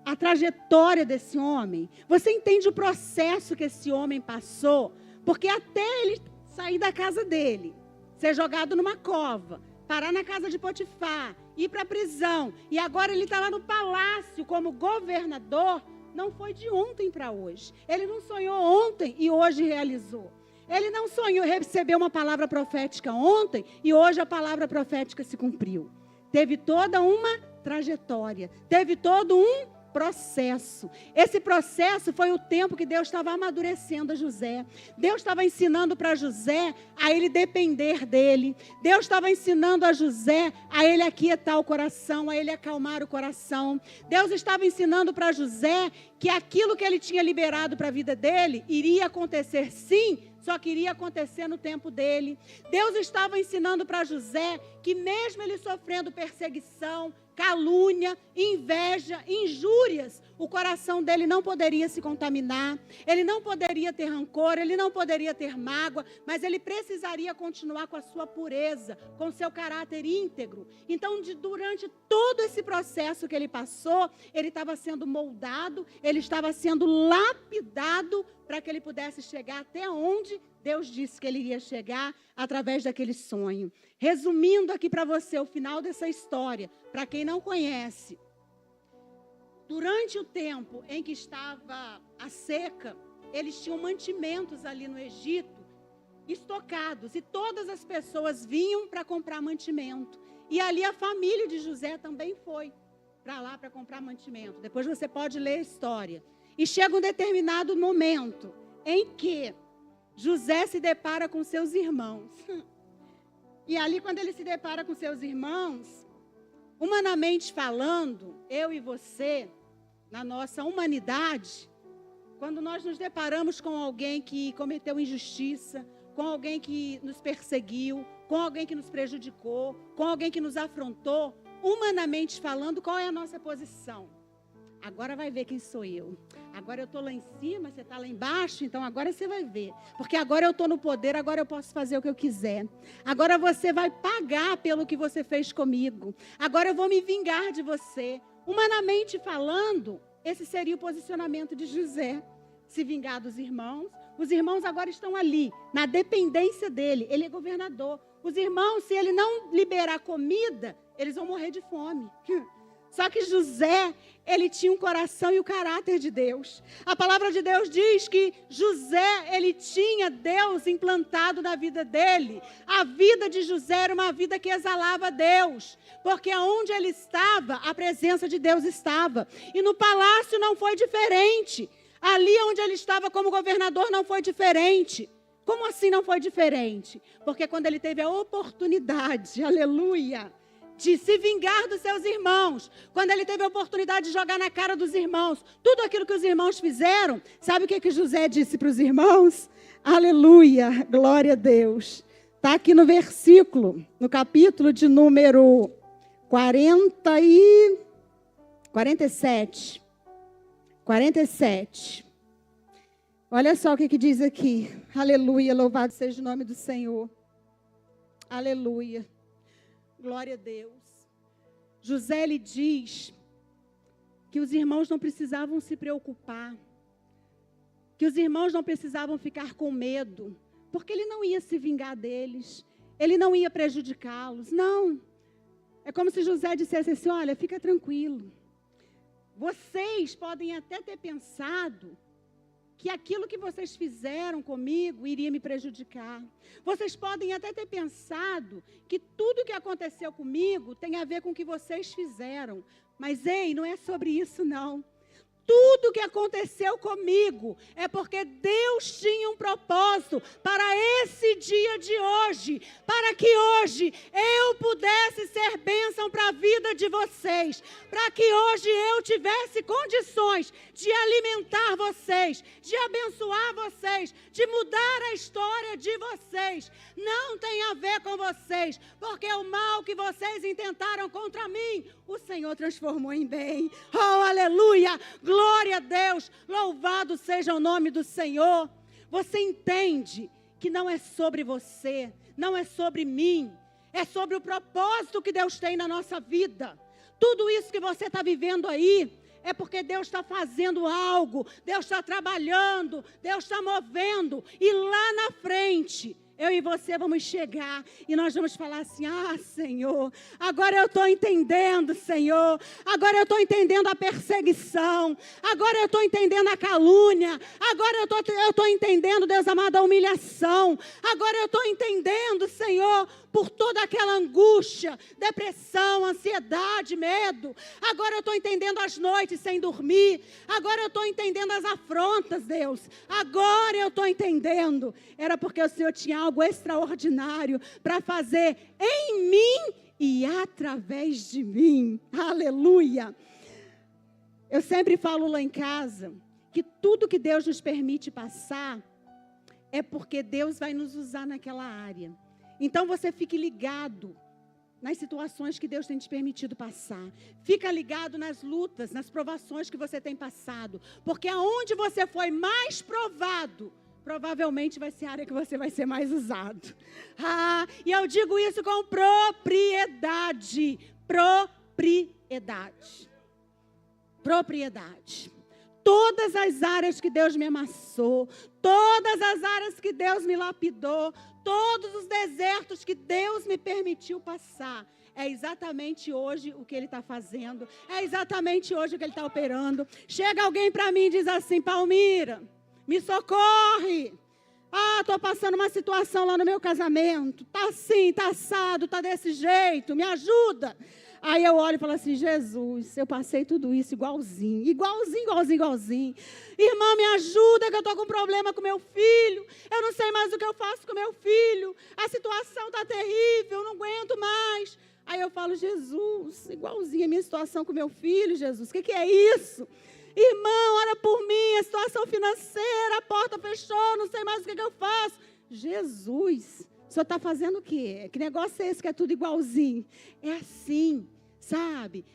a trajetória desse homem? Você entende o processo que esse homem passou? Porque até ele sair da casa dele, ser jogado numa cova, parar na casa de Potifar, ir para a prisão, e agora ele está lá no palácio como governador. Não foi de ontem para hoje. Ele não sonhou ontem e hoje realizou. Ele não sonhou, recebeu uma palavra profética ontem e hoje a palavra profética se cumpriu. Teve toda uma trajetória, teve todo um processo. Esse processo foi o tempo que Deus estava amadurecendo a José. Deus estava ensinando para José a ele depender dele. Deus estava ensinando a José a ele aquietar o coração, a ele acalmar o coração. Deus estava ensinando para José que aquilo que ele tinha liberado para a vida dele iria acontecer sim, só que iria acontecer no tempo dele. Deus estava ensinando para José que mesmo ele sofrendo perseguição, calúnia, inveja, injúrias, o coração dele não poderia se contaminar, ele não poderia ter rancor, ele não poderia ter mágoa, mas ele precisaria continuar com a sua pureza, com o seu caráter íntegro. Então, durante todo esse processo que ele passou, ele estava sendo moldado, ele estava sendo lapidado para que ele pudesse chegar até onde Deus disse que ele iria chegar através daquele sonho. Resumindo aqui para você o final dessa história, para quem não conhece, durante o tempo em que estava a seca, eles tinham mantimentos ali no Egito, estocados, e todas as pessoas vinham para comprar mantimento. E ali a família de José também foi para lá para comprar mantimento. Depois você pode ler a história. E chega um determinado momento em que José se depara com seus irmãos. E ali, quando ele se depara com seus irmãos, humanamente falando, eu e você, na nossa humanidade, Quando nós nos deparamos com alguém que cometeu injustiça, com alguém que nos perseguiu, com alguém que nos prejudicou, com alguém que nos afrontou, humanamente falando, qual é a nossa posição? Agora vai ver quem sou eu. Agora eu estou lá em cima, você está lá embaixo, então agora você vai ver. Porque agora eu estou no poder, agora eu posso fazer o que eu quiser. Agora você vai pagar pelo que você fez comigo. Agora eu vou me vingar de você. Humanamente falando, esse seria o posicionamento de José. Se vingar dos irmãos. Os irmãos agora estão ali, na dependência dele. Ele é governador. Os irmãos, se ele não liberar comida, eles vão morrer de fome. Só que José, ele tinha um coração e o caráter de Deus. A palavra de Deus diz que José, ele tinha Deus implantado na vida dele. A vida de José era uma vida que exalava Deus. Porque onde ele estava, a presença de Deus estava. E no palácio não foi diferente. Ali onde ele estava como governador não foi diferente. Como assim não foi diferente? Porque quando ele teve a oportunidade, aleluia, de se vingar dos seus irmãos, quando ele teve a oportunidade de jogar na cara dos irmãos, tudo aquilo que os irmãos fizeram, sabe o que José disse para os irmãos? Aleluia, glória a Deus. Está aqui no versículo, no capítulo de número 47. Olha só o que diz aqui. Aleluia, louvado seja o nome do Senhor. Aleluia. Glória a Deus. José, ele diz que os irmãos não precisavam se preocupar, que os irmãos não precisavam ficar com medo, porque ele não ia se vingar deles, ele não ia prejudicá-los, não. É como se José dissesse assim, olha, fica tranquilo. Vocês podem até ter pensado que aquilo que vocês fizeram comigo iria me prejudicar. Vocês podem até ter pensado que tudo que aconteceu comigo tem a ver com o que vocês fizeram. Mas, ei, não é sobre isso, não. Tudo que aconteceu comigo é porque Deus tinha um propósito para esse dia de hoje, para que hoje eu pudesse ser bênção para a vida de vocês, para que hoje eu tivesse condições de alimentar vocês, de abençoar vocês, de mudar a história de vocês. Não tem a ver com vocês, porque o mal que vocês intentaram contra mim, o Senhor transformou em bem. Oh, aleluia! Glória a Deus, louvado seja o nome do Senhor. Você entende que não é sobre você, não é sobre mim, é sobre o propósito que Deus tem na nossa vida. Tudo isso que você está vivendo aí, é porque Deus está fazendo algo, Deus está trabalhando, Deus está movendo, e lá na frente, eu e você vamos chegar e nós vamos falar assim, Senhor, agora eu estou entendendo, Senhor, agora eu estou entendendo a perseguição, agora eu estou entendendo a calúnia, agora eu estou entendendo, Deus amado, a humilhação, agora eu estou entendendo, Senhor, por toda aquela angústia, depressão, ansiedade, medo. Agora eu estou entendendo as noites sem dormir. Agora eu estou entendendo as afrontas, Deus. Agora eu estou entendendo. Era porque o Senhor tinha algo extraordinário para fazer em mim e através de mim. Aleluia. Eu sempre falo lá em casa que tudo que Deus nos permite passar é porque Deus vai nos usar naquela área. Então você fique ligado nas situações que Deus tem te permitido passar. Fica ligado nas lutas, nas provações que você tem passado. Porque aonde você foi mais provado, provavelmente vai ser a área que você vai ser mais usado. E eu digo isso com propriedade. Propriedade. Todas as áreas que Deus me amassou, todas as áreas que Deus me lapidou, todos os desertos que Deus me permitiu passar, é exatamente hoje o que Ele está fazendo, é exatamente hoje o que Ele está operando. Chega alguém para mim e diz assim, Palmira, me socorre. Estou passando uma situação lá no meu casamento, está assim, está assado, está desse jeito, me ajuda. Aí eu olho e falo assim, Jesus, eu passei tudo isso igualzinho. Irmã, me ajuda que eu estou com problema com meu filho. Eu não sei mais o que eu faço com meu filho. A situação está terrível, eu não aguento mais. Aí eu falo, Jesus, igualzinho a minha situação com meu filho, Jesus, o que é isso? Irmão, ora por mim, a situação financeira, a porta fechou, não sei mais o que eu faço. Jesus, o senhor está fazendo o quê? Que negócio é esse que é tudo igualzinho? É assim, sabe?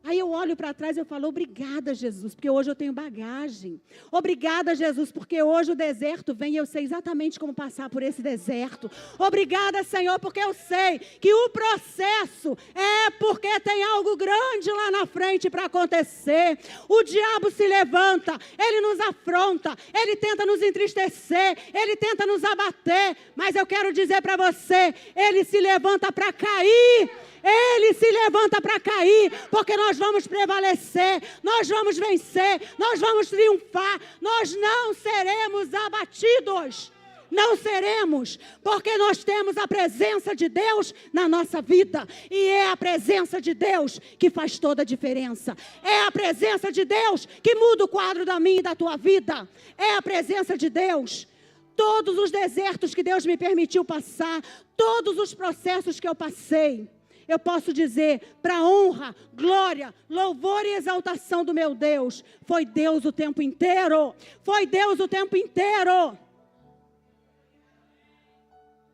Aí eu olho para trás e eu falo, obrigada, Jesus, porque hoje eu tenho bagagem. Obrigada, Jesus, porque hoje o deserto vem e eu sei exatamente como passar por esse deserto. Obrigada, Senhor, porque eu sei que o processo é porque tem algo grande lá na frente para acontecer. O diabo se levanta, ele nos afronta, ele tenta nos entristecer, ele tenta nos abater. Mas eu quero dizer para você, ele se levanta para cair. Ele se levanta para cair, porque nós vamos prevalecer, nós vamos vencer, nós vamos triunfar, nós não seremos abatidos. Não seremos, porque nós temos a presença de Deus na nossa vida. E é a presença de Deus que faz toda a diferença. É a presença de Deus que muda o quadro da minha e da tua vida. É a presença de Deus. Todos os desertos que Deus me permitiu passar, todos os processos que eu passei, eu posso dizer, para honra, glória, louvor e exaltação do meu Deus, foi Deus o tempo inteiro. Foi Deus o tempo inteiro.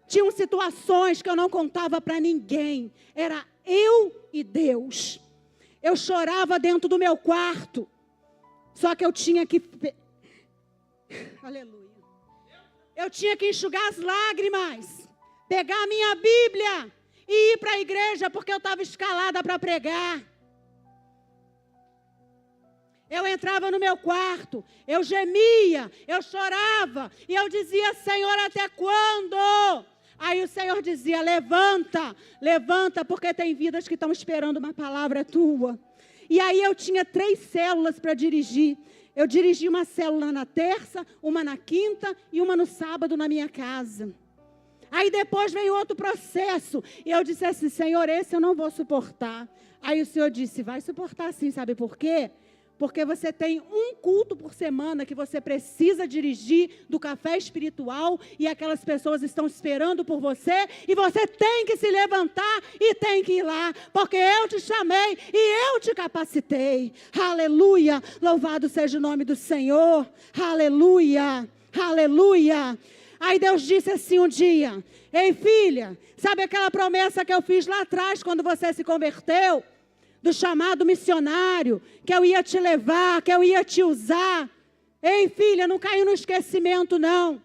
Tinham situações que eu não contava para ninguém. Era eu e Deus. Eu chorava dentro do meu quarto. Só que eu tinha que... Aleluia. Eu tinha que enxugar as lágrimas. Pegar a minha Bíblia e ir para a igreja, porque eu estava escalada para pregar. Eu entrava no meu quarto, eu gemia, eu chorava, e eu dizia, Senhor, até quando? Aí o Senhor dizia, levanta, levanta, porque tem vidas que estão esperando uma palavra tua. E aí eu tinha 3 células para dirigir. Eu dirigi uma célula na terça, uma na quinta e uma no sábado na minha casa. Aí depois veio outro processo. E eu disse assim, Senhor, esse eu não vou suportar. Aí o Senhor disse, vai suportar sim, sabe por quê? Porque você tem um culto por semana que você precisa dirigir do café espiritual. E aquelas pessoas estão esperando por você. E você tem que se levantar e tem que ir lá. Porque eu te chamei e eu te capacitei. Aleluia. Louvado seja o nome do Senhor. Aleluia. Aleluia. Aí Deus disse assim um dia, ei filha, sabe aquela promessa que eu fiz lá atrás quando você se converteu? Do chamado missionário, que eu ia te levar, que eu ia te usar. Ei filha, não caiu no esquecimento não.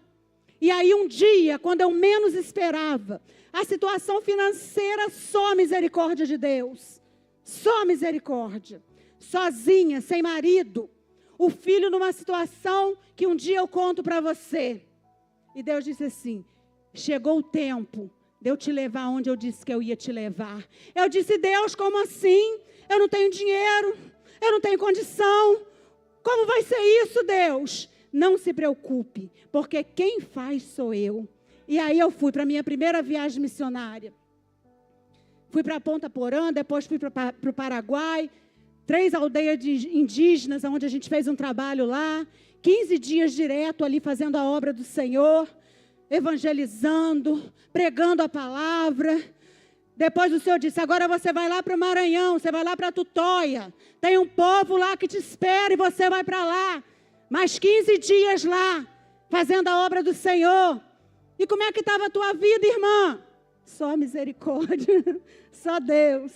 E aí um dia, quando eu menos esperava, a situação financeira, só a misericórdia de Deus. Só a misericórdia. Sozinha, sem marido. O filho numa situação que um dia eu conto para você. E Deus disse assim, chegou o tempo de eu te levar onde eu disse que eu ia te levar. Eu disse, Deus, como assim? Eu não tenho dinheiro, eu não tenho condição. Como vai ser isso, Deus? Não se preocupe, porque quem faz sou eu. E aí eu fui para a minha primeira viagem missionária. Fui para Ponta Porã, depois fui para o Paraguai. 3 aldeias indígenas, onde a gente fez um trabalho lá. 15 dias direto ali fazendo a obra do Senhor, evangelizando, pregando a palavra. Depois o Senhor disse, agora você vai lá para o Maranhão, você vai lá para Tutóia. Tem um povo lá que te espera e você vai para lá. Mais 15 dias lá, fazendo a obra do Senhor. E como é que estava a tua vida, irmã? Só misericórdia, só Deus.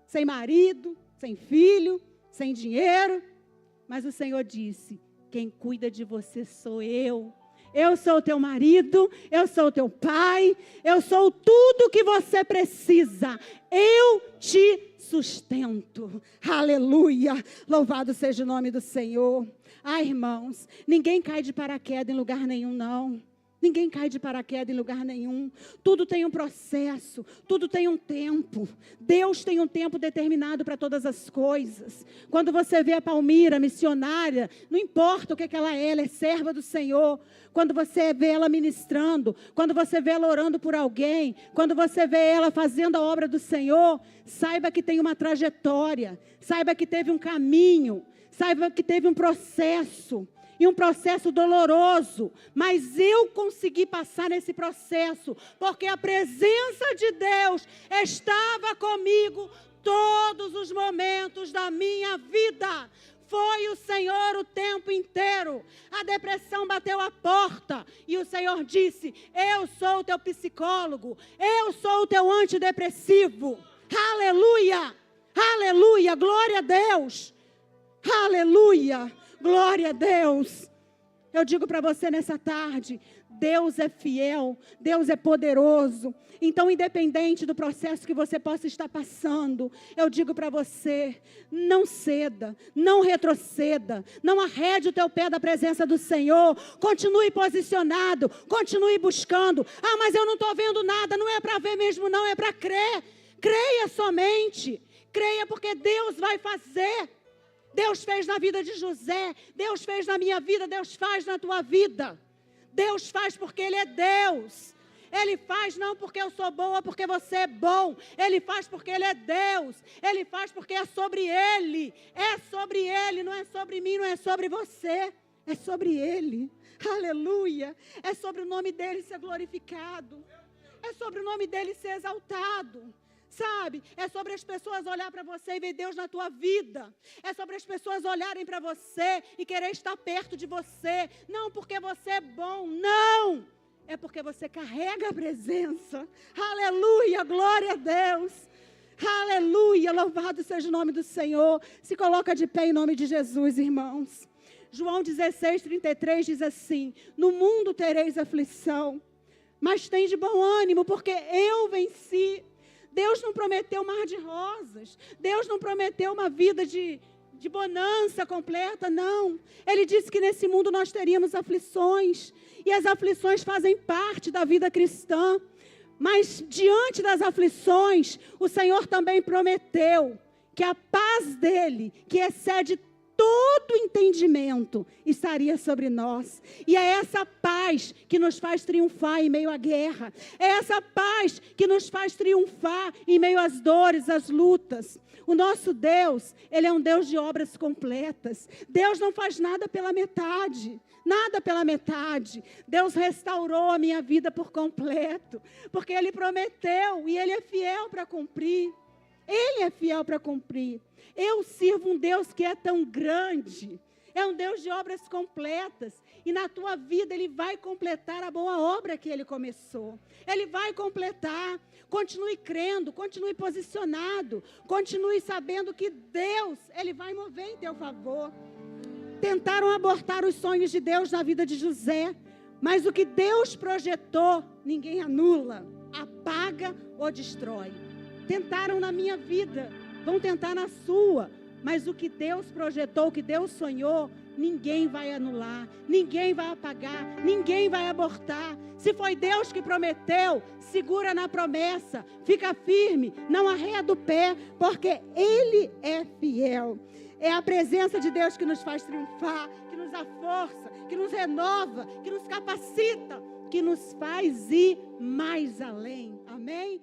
Sem marido, sem filho, sem dinheiro. Mas o Senhor disse, quem cuida de você sou eu. Eu sou o teu marido, eu sou o teu pai, eu sou tudo que você precisa. Eu te sustento. Aleluia. Louvado seja o nome do Senhor. Ah, irmãos, ninguém cai de paraquedas em lugar nenhum, não. Ninguém cai de paraquedas em lugar nenhum. Tudo tem um processo, tudo tem um tempo. Deus tem um tempo determinado para todas as coisas. Quando você vê a Palmira, missionária, não importa o que ela é serva do Senhor. Quando você vê ela ministrando, quando você vê ela orando por alguém, quando você vê ela fazendo a obra do Senhor, saiba que tem uma trajetória, saiba que teve um caminho, saiba que teve um processo. E um processo doloroso, mas eu consegui passar nesse processo, porque a presença de Deus estava comigo todos os momentos da minha vida. Foi o Senhor o tempo inteiro. A depressão bateu a porta e o Senhor disse: eu sou o teu psicólogo, eu sou o teu antidepressivo. Aleluia, aleluia, glória a Deus, aleluia, glória a Deus. Eu digo para você nessa tarde, Deus é fiel, Deus é poderoso. Então, independente do processo que você possa estar passando, eu digo para você, não ceda, não retroceda, não arrede o teu pé da presença do Senhor. Continue posicionado, continue buscando. Ah, mas eu não estou vendo nada. Não é para ver mesmo, não, é para crer. Creia somente, creia porque Deus vai fazer. Deus fez na vida de José, Deus fez na minha vida, Deus faz na tua vida. Deus faz porque Ele é Deus. Ele faz não porque eu sou boa, porque você é bom. Ele faz porque Ele é Deus. Ele faz porque é sobre Ele. É sobre Ele, não é sobre mim, não é sobre você. É sobre Ele. Aleluia. É sobre o nome dEle ser glorificado. É sobre o nome dEle ser exaltado. Sabe, é sobre as pessoas olhar para você e ver Deus na tua vida. É sobre as pessoas olharem para você e querer estar perto de você. Não porque você é bom, não. É porque você carrega a presença. Aleluia, glória a Deus. Aleluia, louvado seja o nome do Senhor. Se coloca de pé em nome de Jesus, irmãos. João 16:33 diz assim: no mundo tereis aflição, mas tem de bom ânimo, porque eu venci. Deus não prometeu mar de rosas. Deus não prometeu uma vida de bonança completa, não. Ele disse que nesse mundo nós teríamos aflições. E as aflições fazem parte da vida cristã. Mas diante das aflições, o Senhor também prometeu que a paz dEle, que excede todo entendimento, estaria sobre nós. E é essa paz que nos faz triunfar em meio à guerra. É essa paz que nos faz triunfar em meio às dores, às lutas. O nosso Deus, Ele é um Deus de obras completas. Deus não faz nada pela metade. Nada pela metade. Deus restaurou a minha vida por completo. Porque Ele prometeu e Ele é fiel para cumprir. Ele é fiel para cumprir. Eu sirvo um Deus que é tão grande. É um Deus de obras completas. E na tua vida Ele vai completar a boa obra que Ele começou. Ele vai completar. Continue crendo, continue posicionado. Continue sabendo que Deus, Ele vai mover em teu favor. Tentaram abortar os sonhos de Deus na vida de José. Mas o que Deus projetou, ninguém anula, apaga ou destrói. Tentaram na minha vida, vão tentar na sua, mas o que Deus projetou, o que Deus sonhou, ninguém vai anular, ninguém vai apagar, ninguém vai abortar. Se foi Deus que prometeu, segura na promessa, fica firme, não arreda o pé, porque Ele é fiel. É a presença de Deus que nos faz triunfar, que nos dá força, que nos renova, que nos capacita, que nos faz ir mais além. Amém?